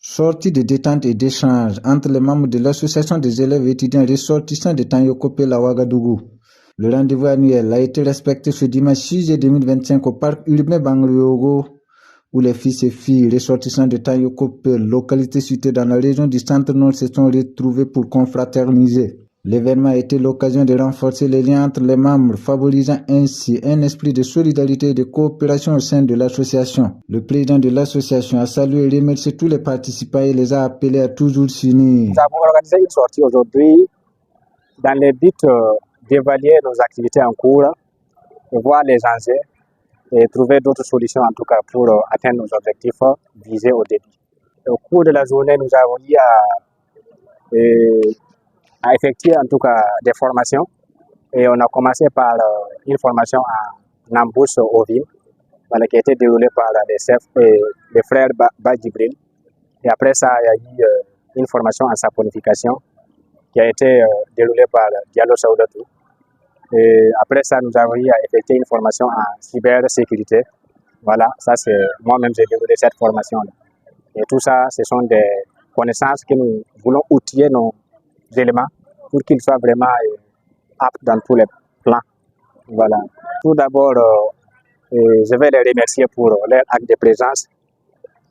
Sortie de détente et d'échange entre les membres de l'association des élèves étudiants ressortissants de Tanyokopel à Ouagadougou. Le rendez-vous annuel a été respecté ce dimanche 6 juillet 2025 au parc urbain Bangriogo, où les fils et filles ressortissants de Tanyokopel, localité située dans la région du centre-nord, se sont retrouvés pour confraterniser. L'événement a été l'occasion de renforcer les liens entre les membres, favorisant ainsi un esprit de solidarité et de coopération au sein de l'association. Le président de l'association a salué et remercié tous les participants et les a appelés à toujours s'unir. Nous avons organisé une sortie aujourd'hui dans le but d'évaluer nos activités en cours, de voir les enjeux et trouver d'autres solutions en tout cas pour atteindre nos objectifs visés au début. Au cours de la journée, nous avons eu à effectuer en tout cas des formations et on a commencé par une formation en embouche ovine qui a été déroulée par les frères Badjibril. Et après ça, il y a eu une formation en saponification qui a été déroulée par Diallo Saoudatou. Et après ça, nous avons eu à effectuer une formation en cybersécurité. Voilà, ça c'est moi-même j'ai déroulé cette formation-là. Et tout ça, ce sont des connaissances que nous voulons outiller nos éléments pour qu'ils soient vraiment aptes dans tous les plans. Voilà. Tout d'abord, je vais les remercier pour leur acte de présence.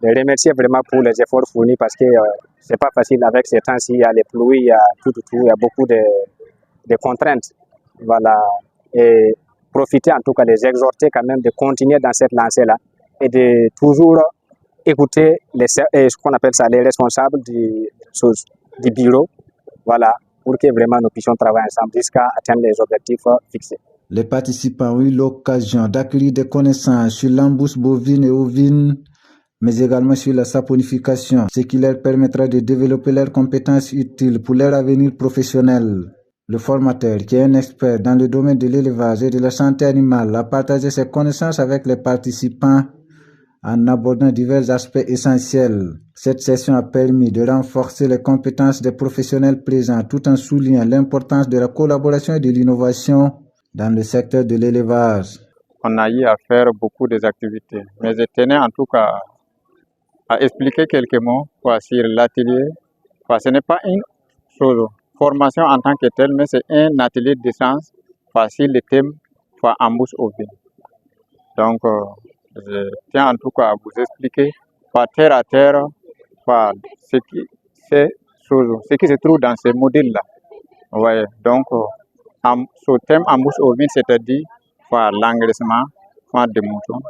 Les remercier vraiment pour les efforts fournis parce que c'est pas facile avec ces temps-ci, il y a les pluies, il y a tout, il y a beaucoup de contraintes. Voilà. Et profiter en tout cas, les exhorter quand même de continuer dans cette lancée-là et de toujours écouter ce qu'on appelle ça, les responsables du bureau, voilà, pour que vraiment nous puissions travailler ensemble jusqu'à atteindre les objectifs fixés. Les participants ont eu l'occasion d'acquérir des connaissances sur l'embouche bovine et ovine, mais également sur la saponification, ce qui leur permettra de développer leurs compétences utiles pour leur avenir professionnel. Le formateur, qui est un expert dans le domaine de l'élevage et de la santé animale, a partagé ses connaissances avec les participants en abordant divers aspects essentiels. Cette session a permis de renforcer les compétences des professionnels présents tout en soulignant l'importance de la collaboration et de l'innovation dans le secteur de l'élevage. On a eu à faire beaucoup d'activités, mais je tenais en tout cas à expliquer quelques mots sur l'atelier. Ce n'est pas une chose, formation en tant que telle, mais c'est un atelier de sciences sur le thème embouche ovine. Donc, je tiens en tout cas à vous expliquer terre à terre ce qui se trouve dans ces modules-là. Ouais, donc, ce thème embouche ovine, c'est-à-dire l'engraissement des moutons,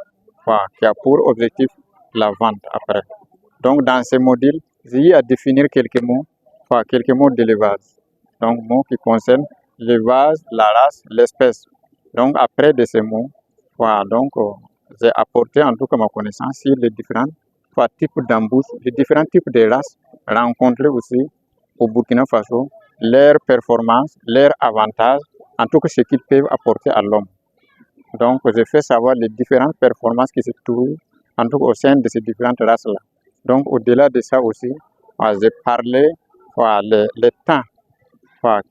qui a pour objectif la vente après. Donc, dans ces modules, j'ai eu à définir quelques mots d'élevage. Donc, mots qui concernent l'élevage, la race, l'espèce. Donc, après de ces mots, j'ai apporté en tout cas ma connaissance sur les différents types d'embouches, les différents types de races rencontrées aussi au Burkina Faso, leurs performances, leurs avantages, en tout cas ce qu'ils peuvent apporter à l'homme. Donc, j'ai fait savoir les différentes performances qui se trouvent en tout cas au sein de ces différentes races-là. Donc, au-delà de ça aussi, j'ai parlé le temps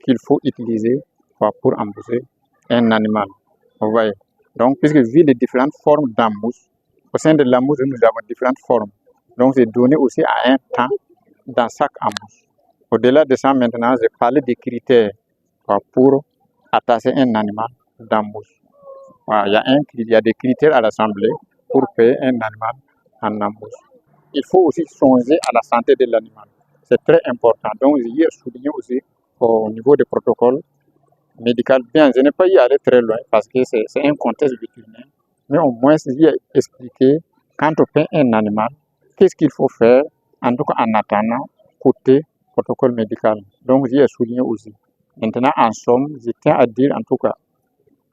qu'il faut utiliser pour emboucher un animal. Vous voyez. Donc, puisque vu les différentes formes d'embouche, au sein de l'embouche, nous avons différentes formes. Donc, j'ai donné aussi à un temps dans chaque embouche. Au-delà de ça, maintenant, j'ai parlé des critères pour attacher un animal d'embouche. Il y a des critères à rassembler pour payer un animal en embouche. Il faut aussi songer à la santé de l'animal. C'est très important. Donc, j'ai souligné aussi au niveau des protocoles médical. Bien, je n'ai pas y aller très loin parce que c'est un contexte vétérinaire. Mais au moins, j'ai expliqué quand on paie un animal, qu'est-ce qu'il faut faire, en tout cas en attendant, côté protocole médical. Donc, j'ai souligné aussi. Maintenant, en somme, je tiens à dire en tout cas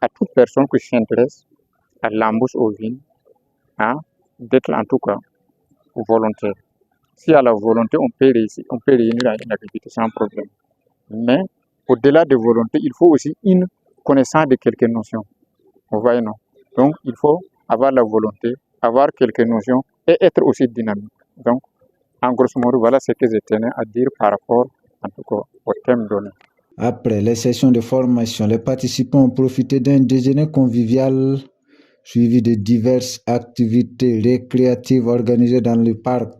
à toute personne qui s'intéresse à l'embouche ovine, d'être en tout cas volontaire. Si à la volonté, on peut réunir une activité sans problème. Mais au-delà de volonté, il faut aussi une connaissance de quelques notions. Vous voyez, non? Donc, il faut avoir la volonté, avoir quelques notions et être aussi dynamique. Donc, en grosso modo, voilà ce que je tenais à dire par rapport, en tout cas, au thème donné. Après les sessions de formation, les participants ont profité d'un déjeuner convivial suivi de diverses activités récréatives organisées dans le parc.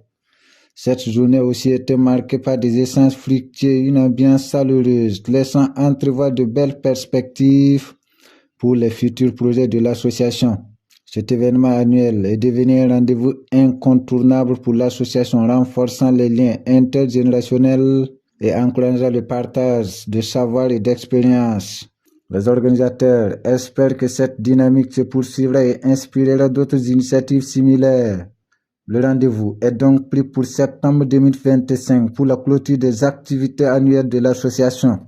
Cette journée a aussi été marquée par des échanges fructueux et une ambiance chaleureuse, laissant entrevoir de belles perspectives pour les futurs projets de l'association. Cet événement annuel est devenu un rendez-vous incontournable pour l'association, renforçant les liens intergénérationnels et encourageant le partage de savoir et d'expérience. Les organisateurs espèrent que cette dynamique se poursuivra et inspirera d'autres initiatives similaires. Le rendez-vous est donc pris pour septembre 2025 pour la clôture des activités annuelles de l'association.